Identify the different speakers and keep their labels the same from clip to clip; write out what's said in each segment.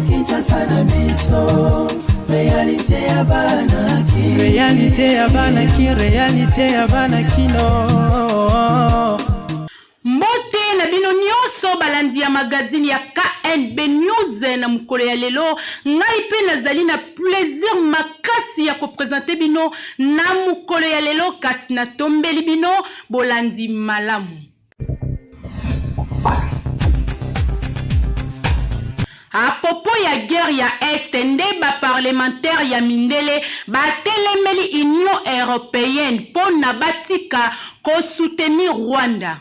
Speaker 1: Kinshasa na biso, réalité ya banaki, réalité ya banaki, réalité ya banakino.
Speaker 2: Mbote na bino nyonso balandi ya magazine ya KNB News na mukolo ya lelo, ngai pe nazali na plaisir makasi ya ko présenter bino na mukolo ya lelo, kasi na tombeli bino bolandi malamu. A propos ya guerre ya SND, parlementaire ya Mindele batelemeli Union Européenne pour na batika ko soutenir Rwanda.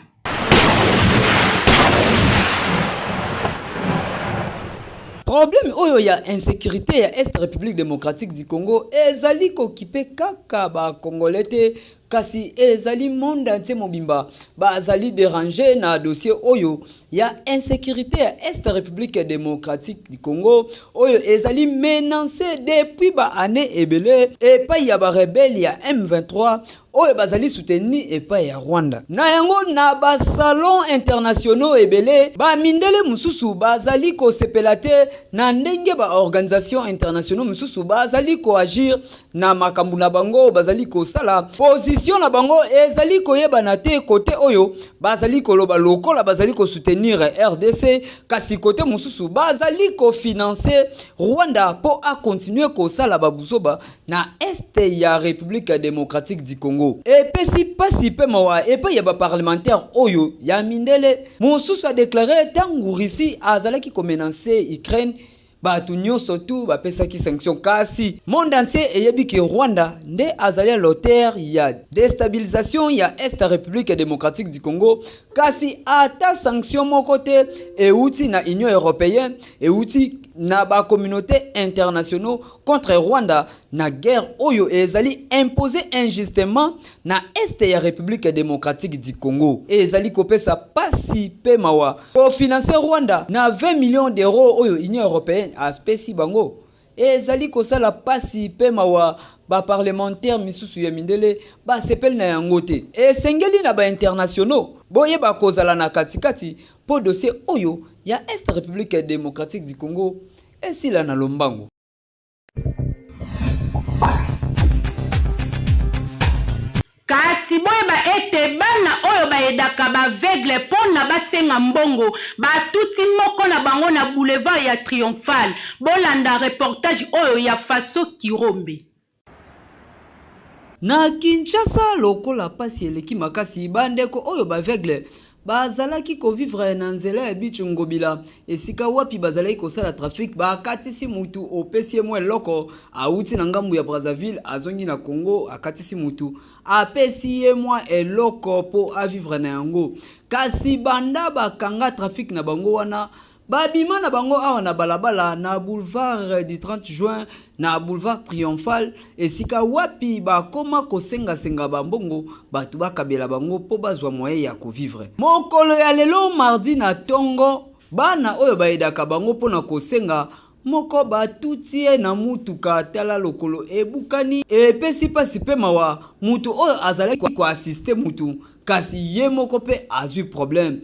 Speaker 3: Problème oyo ya insécurité ya Est République démocratique du Congo ezali kokipe kaka ba Congolais te kasi ezali monde entier mobimba bazali dérangé na dossier oyo ya insécurité ya Est République démocratique du Congo oyo ezali menacé depuis ba année ebele et pa ya ba rebelle ya M23 oyo bazali soutenu epai ya Rwanda. Na yango na ba salon internationaux ebele ba mindele mususu bazali ko sepelate na ndenge ba organisation internationaux mususu bazali ko agir na makambu na bango bazali ko sala position na bango ezali ko yebana te côté oyo bazali ko loba lokola bazali ko soutenir RDC kasi côté mususu bazali ko financer Rwanda pour a continuer ko sala babuzoba na Est ya République démocratique du Congo. Et pesi pasi pe mawa et pa yaba parlementaire oyo ya mindele mususu a déclaré tangu Russie azalaki ko menacer Ukraine batu nyonso tu bapesaki sanction kasi monde entier eyebi ki Rwanda nde azali l'auteur ya déstabilisation ya Est République démocratique du Congo kasi ata sanction moko te euti na Union Européenne euti na ba communauté internationaux contre Rwanda na guerre oyo ezali imposé injustement na Est ya République démocratique du Congo ezali kopesa pasi pe mawa pour financer Rwanda na 20 millions d'euros oyo Union Européenne a spéci bango ezali kosala pasi pe mawa ba parlementaire misusu ya mindele ba sepel na yango te esengeli na ba internationaux boye ba kozala na katikati po dossier oyo ya Est République démocratique du Congo esila na lombango.
Speaker 2: Kasi boye ba ete bana oyo ba edaka ba vegle pona basenga mbongo ba tuti moko na bango na boulevard ya Triomphal bolanda reportage oyo ya Faso Kirombe.
Speaker 3: Na Kinshasa lokola pasi eleki makasi bandeko oyo ba vegle bazalaki ko vivre na nzela ya bichu ngobila esika wapi bazalaki ko sala trafic ba katisi mutu opesi mwe loko auti na ngambu ya Brazzaville azongi na Congo akatisi mutu apesi mwa eloko po a vivre na yango kasi banda bakanga trafic na bango wana babima na bango awa na balabala na boulevard du 30 juin na boulevard Triomphal esika wapi bakoma kosenga senga bambongo batu bakabela bango po bazwa moyen ya ko vivre mokolo ya lelo mardi na tongo bana oyo baedaka bango pona kosenga moko batutie na mutuka tala lokolo ebukani epesi pasi pe mawa mutu oyo azalaki ko assister mutu kasi ye moko pe azwi problème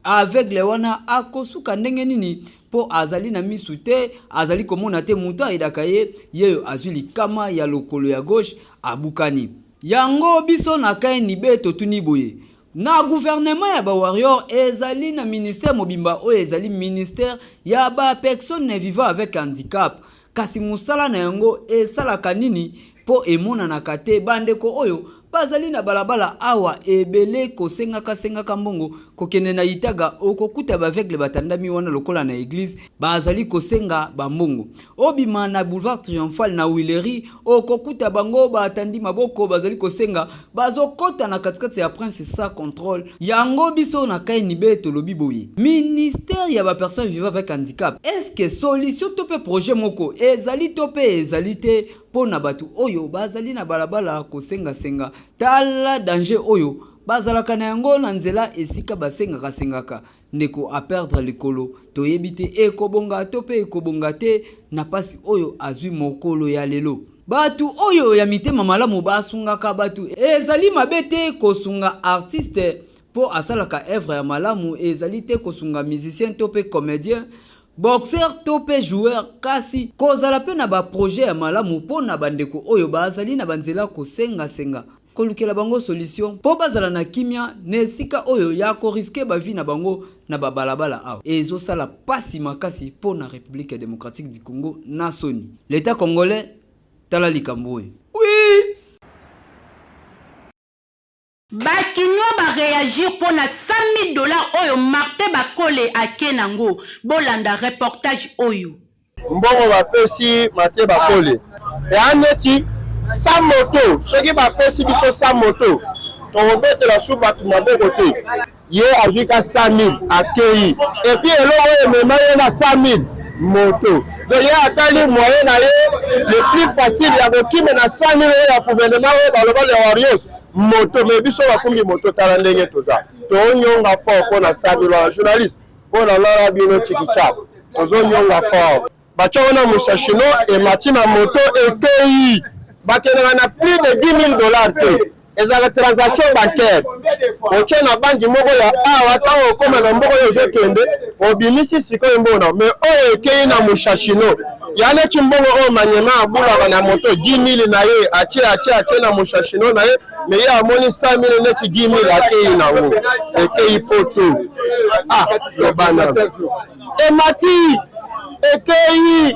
Speaker 3: avec les wana akosuka ndenge nini po azali na misu te azali komona te mutu aidaka ye yeyo azwi likama ya lokolo ya gauche abukani yango biso na kaini beto tuni boye na gouvernement ya ba warrior ezali na ministère mobimba oyo ezali ministère ya ba personne vivant avec handicap kasi musala na yango esalaka nini po emona na kate bandeko oyo bazali na balabala awa ebele kosenga mbongo kokene na itaga okokuta ba vegle batandami wana lokola na église bazali kosenga bambongo obima na boulevard Triomphal na Willery okokuta bango batandi maboko bazali kosenga bazokota na katikati ya Prince sans contrôle yango biso na kaini beto lobi boye ministère ya ba personnes vivant avec handicap est-ce que solution to pe projet moko ezali to pe ezali te pona batu oyo bazali na balabala kosenga tala danger oyo bazalaka na yango na nzela esika basengaka ndeko a perdre likolo toyebi te ekobonga to pe ekobonga te na pasi oyo azwi mokolo ya lelo batu oyo ya mitema malamu basungaka batu ezali mabete kosunga artiste po asalaka œuvre ya malamu ezali te kosunga musicien to pe comédien boxeur to pe joueur kasi kozala pe na ba projet ya malamu po na bandeko oyo bazali na banzela kosenga kolukela bango solution po bazala na kimia nesika oyo ya ko riske ba vie na bango na babalabala awa ezosala pasi makasi po na République démocratique du Congo na soni l'état congolais tala likambo oyo. Oui.
Speaker 2: Bakinyo ba réagir pour na $100,000 oyo Martin Bakole akenango bolanda reportage oyo.
Speaker 4: Mbongo bapesi Martin Bakole. Et aneti sa moto, ceux qui bapesi biso sa moto. Tobete la sous batu maboko te. Ye ajuka 100,000 akei. Et puis eloko mema na 100,000 moto. Donc il y a atali moyen na ye le plus facile ya kokime na 100,000 ya gouvernement ba loba les warriors. Moto mais biso bakumbi moto tala ndenge toza to nyonga fort ko na sabilo journaliste ko na lara bino chikicha ozo nyonga fort bacha wana musashino et matina moto ekei bakenga na plus de $10,000 te ezaka transaction bancaire oche na banki moko ya awa tango koma na mboko yo jekende obimisi sikoyo mbona mais oyo ekei na mushashino yana chimbongo o manyema abula na moto 10,000 na ye ache na mushashino na ye mais ya moni 100,000 neti 10,000 akei na wo ekei poto le bana e mati ekei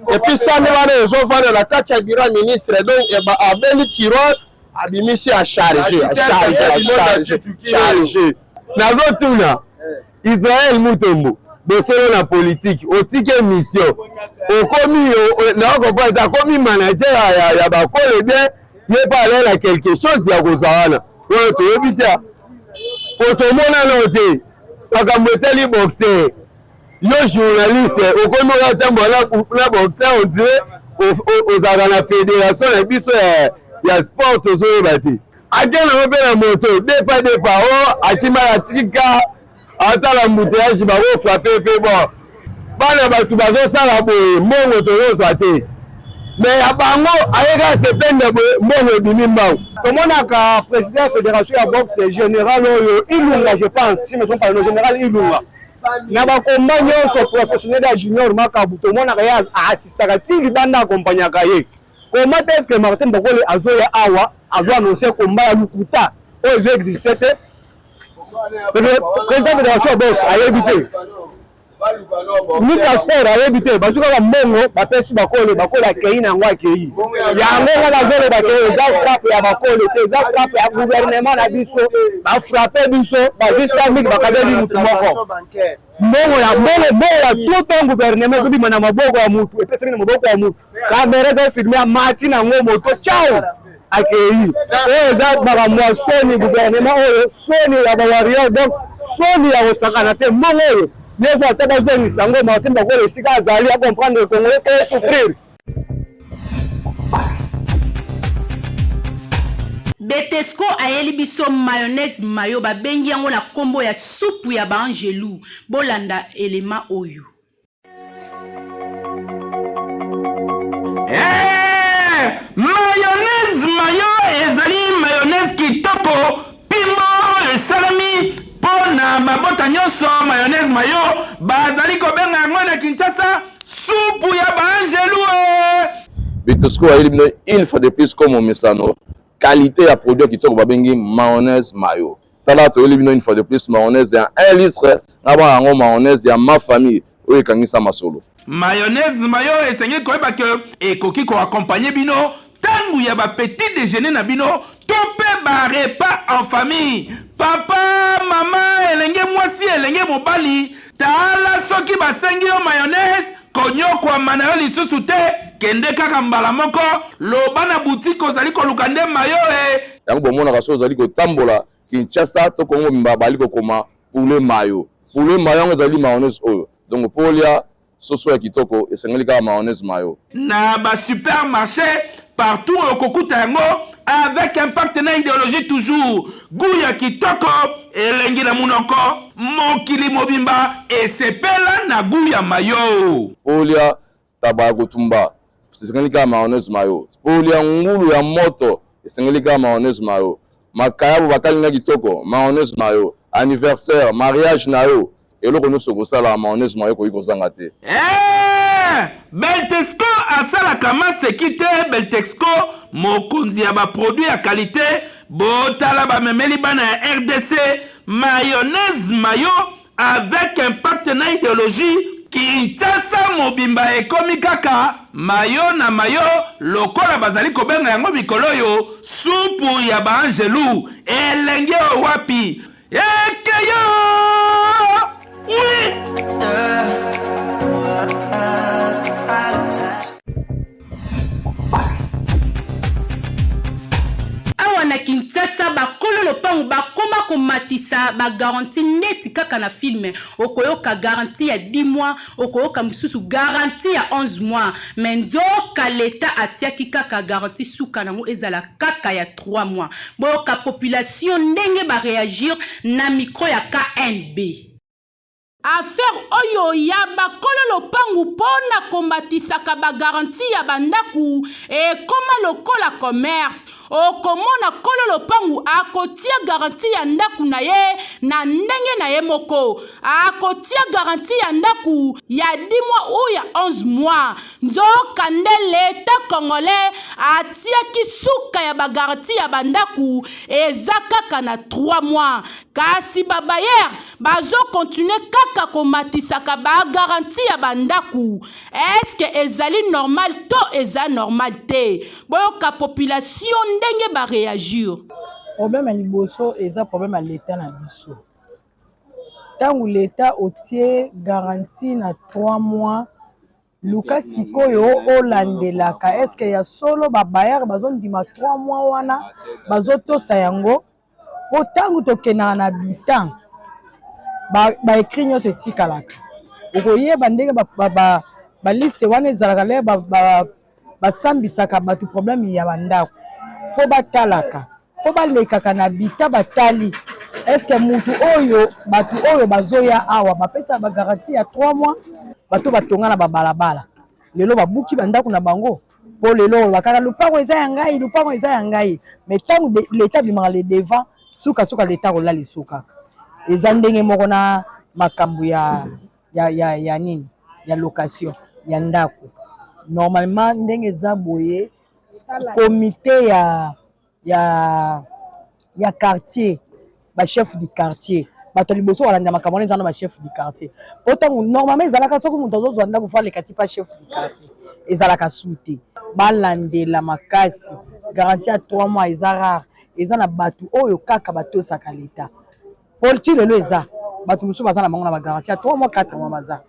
Speaker 4: et puis 100,000 wana ezovana na kati ya bureau ministre donc e ba abeli tiroir abimisi a charger
Speaker 5: nazotuna Israël Mutombo bosolo na politique otike mission okomi na okopa akomi manager ya bakole bien ye parler la quelque chose ya kozawana oyo toyebi te otomona note makambo etali boxer yo journaliste okomi oyatambola na boxer on dirait ozalaka na fédération na biso ya sport tozoyeba te akena ope na moto depa o akima ya trika atala mbuteyage bakofrape pe bon bana bato bazosala boye mbongo tozozwa te mais ya bango ayeka sepende mbongo ebimi mbango
Speaker 4: tomonaka président ya fédération ya boxe général oyo Ilunga je pense si me trompe pas le général Ilunga na bakomba nyonso professionnel ya junior makabu tomonaka ye assistaka ti libanda akompanyaka ye comment est-ce que Martin Bakole azoya awa azo annoncer komba ya lukuta oyo ezo existe te président fédération ya boxe ayebi te ministre sport ayebi te bazokaka mbongo bapesi Bakole akei nango akei yango nga nazoloba ke eza frappe ya Bakole te eza frappe ya gouvernement na biso bafrappe biso bazwi 100,000 bakabeli mutu moko mbongo ya tout un gouvernement ezobima na maboko ya mutu epesami na maboko ya mutu kamera ezofilme amati nango moto ciao akei oyo eza makambo ya soni gouvernement oyo soni ya bawario donc soni ya kosakana te mbongo oyo yezo ata bazongisa yango Martin Bakole esika azali akomprendre congolais ke souffrir.
Speaker 2: Betesco ayeli biso mayonnaise mayo babengi yango na kombo ya soupe ya ba Angelou bolanda elema oyo. Mayonnaise mayo ezali mayonnaise kitoko pimbo esalami pona babota nyonso mayonnaise mayo bazali kobenga yango na Kinshasa soupe ya ba Angelou.
Speaker 6: Betesco ayeli bino une fois de plus comme mesano qualité ya produit kitoko babengi mayonnaise mayo tala toyeli bino une fois de plus mayonnaise ya 1 litre na ba yango mayonnaise ya ma famille oyo ekangisa masolo mayonnaise mayo esengi koyeba ke ekoki ko accompagner bino tangu ya ba petit déjeuner na bino to pe ba repas en famille papa mama elenge mwasi elenge mobali tala soki basengi yo mayonnaise konyokwa mana lisusu te kende kaka mbala moko loba na boutique ozali koluka nde mayo yango bomonaka so ozali kotambola Kinshasa to Kongo mbaba bali kokoma poulet mayo yango ezali mayonnaise oyo donc polia soso ya kitoko esengeli kaka mayonnaise mayo na ba supermarché partout au kokuta yango avec un partenaire idéologique toujours goût ya kitoko elengi na munoko mokili mobimba esepela na goût ya mayo polia taba kotumba esengeli kaka mayonnaise mayo. Kolia ngulu ya moto esengeli kaka mayonnaise mayo. Makayabo bakalinga kitoko mayonnaise mayo. Anniversaire, mariage na yo eloko nyonso kosala mayonnaise mayo koyi kozanga te.
Speaker 7: Beltexco asalaka maseki te. Beltexco mokonzi ya baproduit ya qualité botala bamemeli bana ya RDC mayonnaise mayo avec un partenaire idéologie Kinshasa mobimba ekomi kaka mayo na mayo lokola bazali kobenga yango mikolo yo supu ya baangelu elenge wapi ekeyo oui.
Speaker 2: Na Kinshasa bakolo lopango bakoma komatisa ba garantie neti kaka na film okoyoka garantie ya 10 mois okoyoka mususu garantie ya 11 mois mais nzoka leta atiaki kaka garantie suka nango ezala kaka ya 3 mois boyoka population ndenge ba réagir na micro ya KNB. Affaire oyo ya bakolo lopangu pona kombatisaka ba garantie ya bandaku e koma lokola commerce okomona kolo lopangu akotia garantie ya ndaku na ye na ndenge na ye moko akotia garantie ya ndaku ya 10 mois ou ya 11 mois nzoka nde leta congolais atiaki suka ya ba garantie ya bandaku eza kaka na 3 mois kasi babayer bazo continuer kaka komatisaka ba garantie ya bandaku est-ce que ezali normal to eza normal te boyoka population ndenge ba réagir.
Speaker 8: Problème à liboso eza problème à l'état na biso. Tangu l'état otie garantie na 3 mois luka sikoyo olandelaka est-ce que ya solo ba bayer bazondima 3 mois wana bazotosa yango po tangu tokena na bitan ba écrit nyonso etikalaka okoyeba ndenge ba liste wana ezalaka le basambisaka bato problème ya bandako fo batalaka fo balekaka na bita batali est-ce que mutu oyo bato oyo bazoya awa bapesa ba garantie ya 3 mois bato batonga na babalabala lelo babuki bandako na bango po lelo bakaka lupango eza ya ngai lupango eza ya ngai mais tangu l'état bimaka le devant suka l'état kolali suka eza ndenge moko na makambo ya nini ya location ya ndako normalement ndenge eza boye comité ya quartier ba chef du quartier bato liboso walanda makambo eza na ba chef du quartier otango normalement ezalaka soki mutu azozwa ndako fa lekati pa chef du quartier ezalaka sute balandela makasi garantie ya 3 mois eza rare eza na bato oyo kaka batosaka leta politique lelo eza bato mosusu baza na bango na ba garantie ya 3 mois 4 mois baza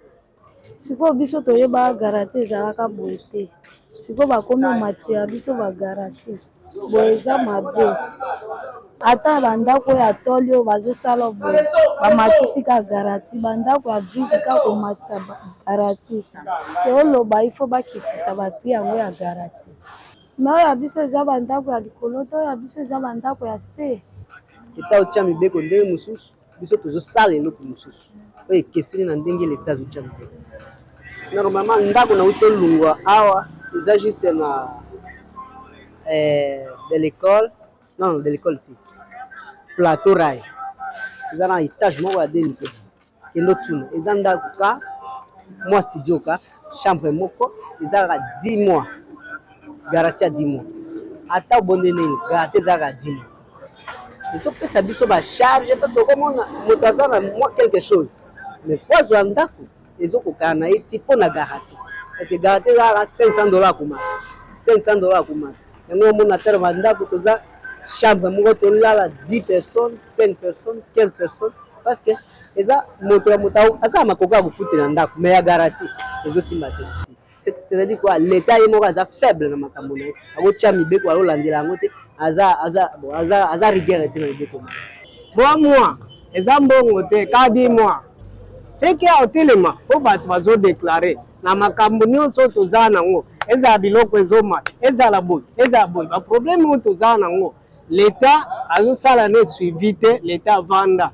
Speaker 9: siko biso toyeba garantie ezalaka boye te siko bakomi omatia biso ba garantie boye eza mabe ata bandako ya toli oyo bazosala boye bamatisi ka garantie bandako ya briki ka komatisa garantie teoloba ifo bakitisa bapi yango ya garantie me oyo ya biso eza bandako ya likolo to oyo ya biso eza bandako ya se
Speaker 10: eta otia mibeko ndenge mosusu biso tozosala eloko mosusu oyo ekeseni na ndenge leta azotia mibeko normalement ndako na uti olungwa awa eza juste na de l'école non de l'école ti plateau rail eza na étage moko ya deni pe kendo tuna eza ndako ka mwa studio ka chambre moko eza ka 10 mois garantie ya 10 mois ata obonde nini garantie eza ka 10 mois ezopesa biso ba charge parce que komona moto aza na mwa quelque chose mais pozwa ndako ezokokana na ye ti mpo na garantie parce que garantie ezalaka $500 kumata $500 kumata yango omona tere bandako toza chambre moko tolala 10 personnes 5 personnes 15 personnes parce que eza moto ya moto aza makoko ya kofutela ndako mais ya garantie ezosimba te c'est-à-dire quoi l'état ye moko aza faible na makambo na ye akotia mibeko alolandela yango te aza rigueur te na mibeko
Speaker 11: 3 mois eza mbongo te ka 10 mois seki aotelema po bato bazodéclare na makambo nyonso tozala nango ezala biloko ezoma ezala boye baproblème oyo tozala nango leta azosala ne suivi te leta avanda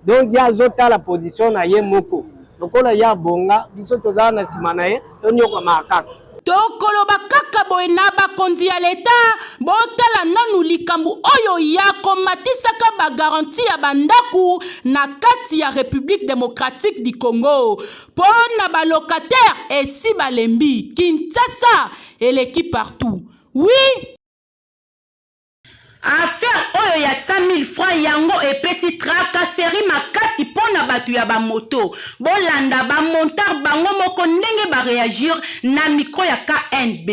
Speaker 11: donc ye azotala position na ye moko lokola ye abonga biso tozala na nsima na ye tonyokama kaka
Speaker 2: tokoloba kaka boye na bakonzi ya leta botala nanu likambu oyo ya komatisaka bagaranti ya bandaku na kati ya République démocratique du Congo po na balocataire esi balembi Kinshasa eleki partout. Oui, affaire oyo ya 100 000 francs yango epesi tracasserie makasi pona batu ya bamoto bolanda bamontar bango moko ndenge bareagir na micro ya KNB.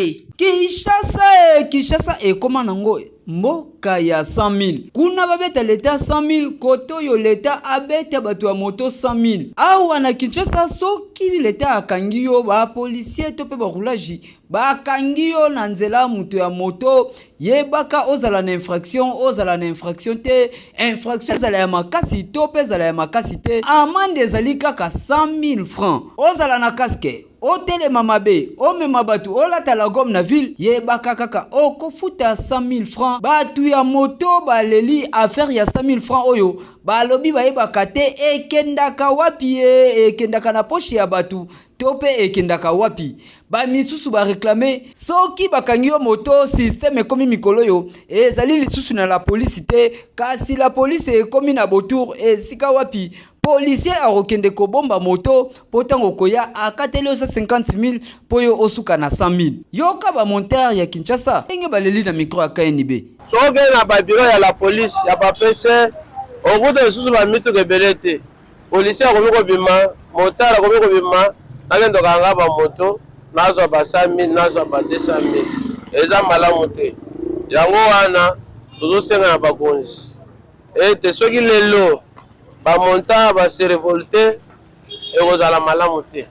Speaker 3: Kinshasa ekoma nango mboka ya 100 000 kuna babeta leta 100 000 koto yo leta abeta batu ya moto 100 000 awa na Kinshasa soki leta akangi yo ba policier to pe ba roulage bakangi yo na nzela mutu ya moto yebaka ozala na infraction te infraction ezala ya makasi to pe ezala ya makasi te amande ezali kaka 100 000 francs ozala na casque otelema mabe omema batu olata la gomme na ville yebaka kaka okofuta 100 000 francs batu ya moto baleli affaire ya 100 000 francs oyo balobi bayebaka te ekendaka wapi ekendaka na poche ya batu to pe ekendaka wapi ba misusu ba réclamer soki bakangi yo moto système ekomi mikolo yo ezali lisusu na la police te kasi la police ekomi na botour esika wapi policier arokende ko bomba moto potango koya akateli 50 000 poyo osuka na 100 000 yoka ba monteur ya Kinshasa enge baleli na micro ya KNB
Speaker 4: soke na ba bureau ya la police ya ba PC okuta lisusu ba mitu kebelete policier akomi ko bima monteur akomi ko bima nakendo kanga ba moto nazo ba 100 000 nazo ba 200 000 eza malamu te yango wana tozosenga na bakonzi ete soki lelo bamonta base révolté ekozala malamu te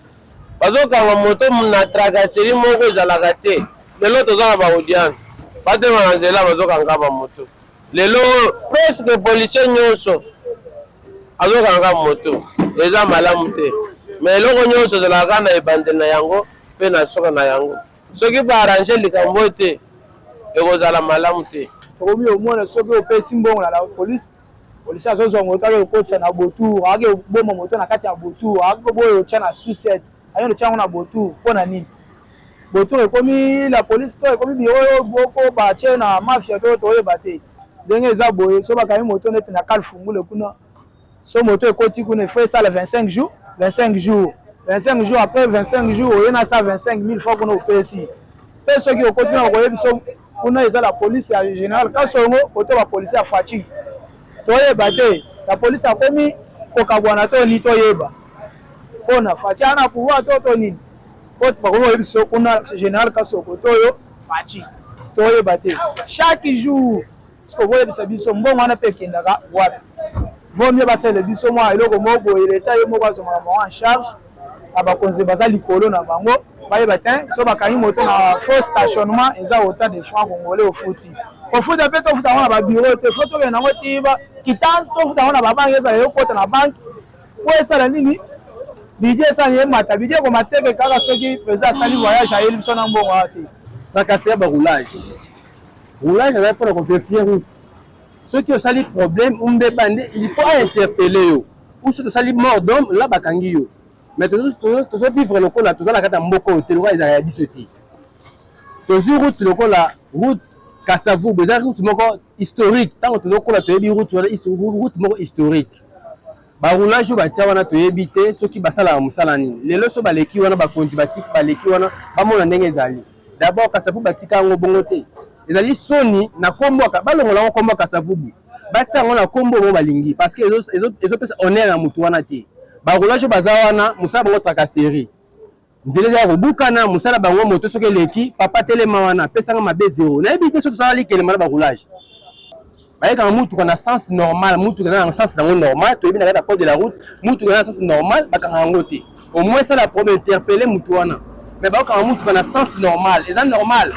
Speaker 4: bazokanga moto na tracasserie moko ezalaka te lelo tozala baaudience batema na nzela bazokanga bamoto lelo presque policier nyonso azokanga moto eza malamu te mais eloko nyonso ezalaka na ebandeli na yango mpe na soka na yango soki baarrange likambo te ekozala malamu te
Speaker 11: tokomi omona soki opesi mbongo na la police polisi azozwa moto ake okotisa na botour ake oboma moto na kati ya botour ake boyo otya na suicide ayendo tyango na botour mpona nini botour ekomi la police to ekomi biro oyo boko batie na mafia to toyeba te ndenge eza boye so bakangi moto neti na kale fungule kuna so moto ekoti kuna efo esala 25 jours après 25 jours oye na sa 25 000 fois kuna opesi mpe soki okoti na okoyebi so kuna eza la police ya général kasongo koto bapolisi ya fatigue toyeba te la police akomi kokabwana to ni toyeba mpona faci ana pouvoir to nini po bakomi oyebi so kuna général kasongo toyo faci toyeba te chaque jour soki boyebisa biso mbongo wana mpe ekendaka wapi vomie basele biso mwa eloko moko boye leta ye moko azomaka bango en charge na bakonzi baza likolo na bango bayeba te so bakangi moto na faux stationnement eza autant de francs congolais ofuti kofuta mpe tofuta yango na babiro te fo tokende nango tiba kitance tofuta yango na babanke ezala yokota na banke po esala nini bidie esala yemata bidie komateke kaka soki président asali voyage ayeli biso na mbongo awa te
Speaker 5: tracasserie baroulage azali mpona koverifie route soki osali problème umbeba nde il faut interpeller yo ou soki osali mort d'homme la bakangi yo mais tozovivre lokola tozala kati ya mboka oyo te lokola ezala ya biso te tozwi route lokola route Kasavubu eza route moko historique ntango tozokola toyebi route moko historique baroulage oyo batia wana toyebi te soki basalaka mosala nini lelo so baleki wana bakonzi baleki wana bamona ndenge ezali d'abord Kasavubu batika yango bongo te ezali soni na kombo balongola yango kombo ya Kasavubu batia yango na kombo mo balingi parce que ezopesa honneur na motu wana te baroulage oyo baza wana mosala bango tracasserie nzela ya kobukana mosala bango moto soki eleki papa telema wana pesanga mabe 0 nayebi te soki tosala likelema na baroulage bayekanga mutuka na sens normal mutuka na sens nango normal toyebi na kati ya code de la route mutuka na sens normal bakanga yango te au moins ça la problème interpeller mutu wana mais bakanga mutuka na sens normal eza normal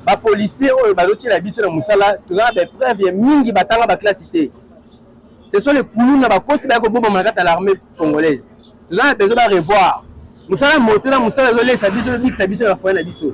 Speaker 5: bapolisier oyo bazotiela biso na mosala tozala bapreuve mingi batanga baklasse te ce sont les coulous na bakoti bayakobomama na kati ya l'armée congolaise tozala besoin ba revoir musala moto na musala ezolesa biso bikisa biso na foyer na biso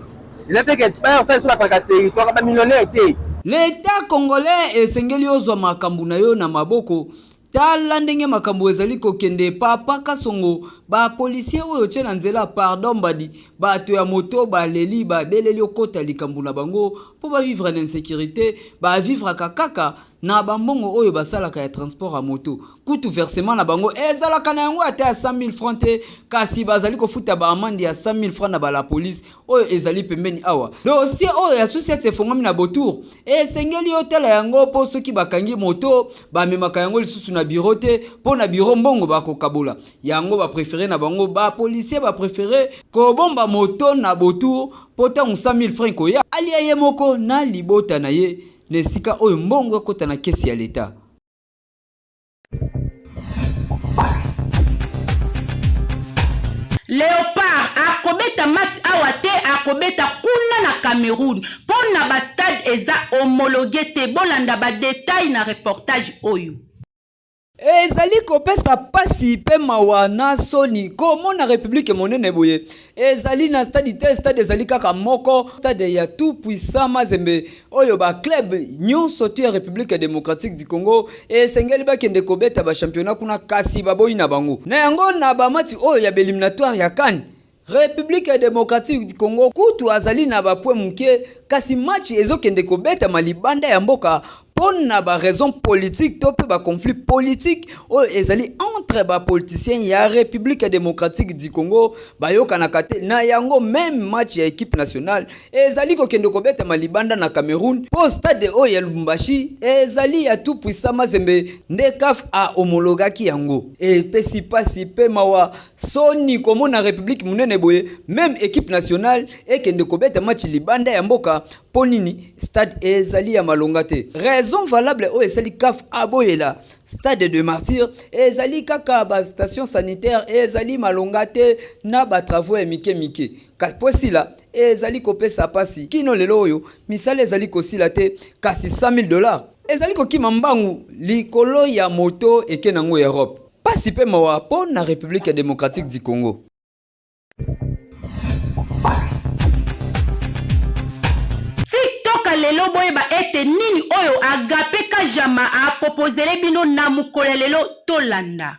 Speaker 5: eza te ke basala so batracasserie toka ba millionnaire te
Speaker 3: l'État congolais esengeli ozwa makambo na yo na maboko tala ndenge makambo ezali kokende papa Kasongo ba policier oyo tie na nzela pardon badi bato ya moto baleli babeleli okota likambo na bango po ba vivre na insécurité ba vivre kaka na bambongo oyo basalaka ya transport à moto kutu versement na bango ezalaka na yango ate ya 100 000 francs te kasi bazali kofuta ba amende ya 100 000 francs na ba la police oyo ezali pembeni awa dossier oyo ya société efongami na Botour esengeli hôtel yango po soki bakangi moto bamemaka yango lisusu na bureau te po na bureau mbongo bakokabola yango ba préféré na bango ba policier ba préféré ko bomba moto na Botour po tangu 100 000 francs koya alia ye moko na libota na ye nesika oyo mbongo ekota na kesi ya leta.
Speaker 2: Léopard akobeta match awate akobeta kuna na Cameroun pona ba stade eza homologué te bolanda ba détail na reportage oyo.
Speaker 3: Ezali kopesa pasi pe mawa na soni komo na République monene boye ezali na stade te stade ezali kaka moko stade ya tout puissant Mazembe oyo ba club nyonso tu ya République démocratique du Congo esengeli bakende kobeta ba championnat kuna kasi baboyi na bango na yango na ba match oyo ya éliminatoire ya CAN République démocratique du Congo kutu azali na ba point muke kasi match ezokende kobeta malibanda ya mboka pona ba raison politique to pe ba conflit politique o ezali entre ba politiciens ya République démocratique du Congo bayoka na kate na yango même match ya équipe nationale ezali ko kende ko beta malibanda na Cameroun po stade o ya Lubumbashi ezali ya tout puissant Mazembe ndekaf a homologaki yango e pesi pasi pe mawa soni komo na République munene boye même équipe nationale e kende ko beta match libanda ya mboka ponini stade ezali ya malonga te raison valable o ezali kaf aboyela stade de martyr ezali kaka ba station sanitaire ezali malonga te na ba travaux ya mike kasposila ezali kopesa pasi kino lelo oyo misala ezali kosila te kasi $100,000 ezali kokima mbangu likolo ya moto eke nango Europe pasi pe mawa po na République démocratique du Congo.
Speaker 2: Lelo boyeba ete nini oyo agape kajama a proposé bino na mukole lelo tolanda.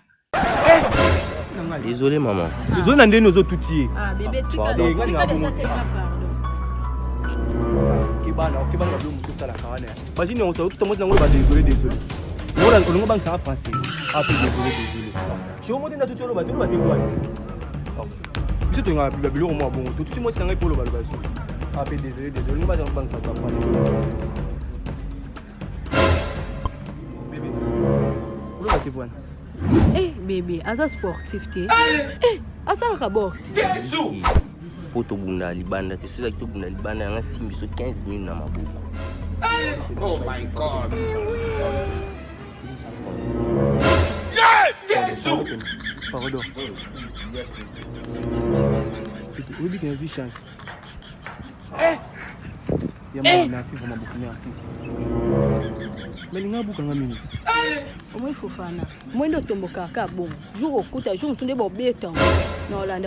Speaker 12: Désolé maman. Désolé nande nozo touti.
Speaker 2: Ah bébé tu
Speaker 12: pardon.
Speaker 2: Kibana
Speaker 12: lo muso sala kawana. Imagine on tout le monde désolé. On ngo bang ça français. Ah désolé. Je mo tena tout lo ba quoi. Je te nga bilo mo bon. Tout moi c'est nga pour le ba. Ah, désolé, on va dans le banc, ça va pas. Bébé, où est-ce que tu vas?
Speaker 13: Eh, bébé, asa sportif, t'es. Eh, asa la boxe.
Speaker 12: Jésus! Poto bunda libanda, t'es sûr que tu bunda libanda, on a 15 minutes dans ma bouche.
Speaker 14: Oh my God!
Speaker 12: Jésus! Pardon. Oui, il y a une chance. Merci vraiment beaucoup, merci. Mais il y a beaucoup de minutes.
Speaker 13: Moi, il faut faire ça. Moi, je tombe au caca, bon. Je vous écoute, je vous sonne bon béton. Non, là,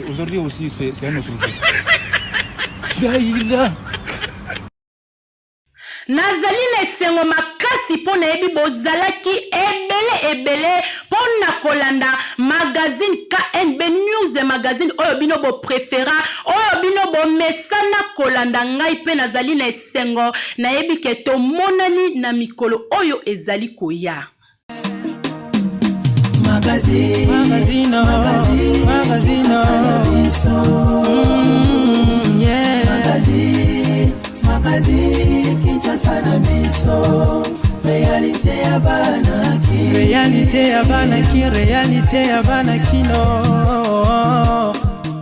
Speaker 12: aujourd'hui aussi, c'est un autre jour.
Speaker 2: Nazali na esengo makasi pona ebi bozalaki ebele pona kolanda magazine KNB News magazine oyo bino bo préféra oyo bino bo mesana kolanda ngai pe nazali na esengo na ebi keto monani na mikolo oyo ezali koya.
Speaker 1: Magazine Magazine Kinshasa na biso réalité ya banaki réalité ya banaki no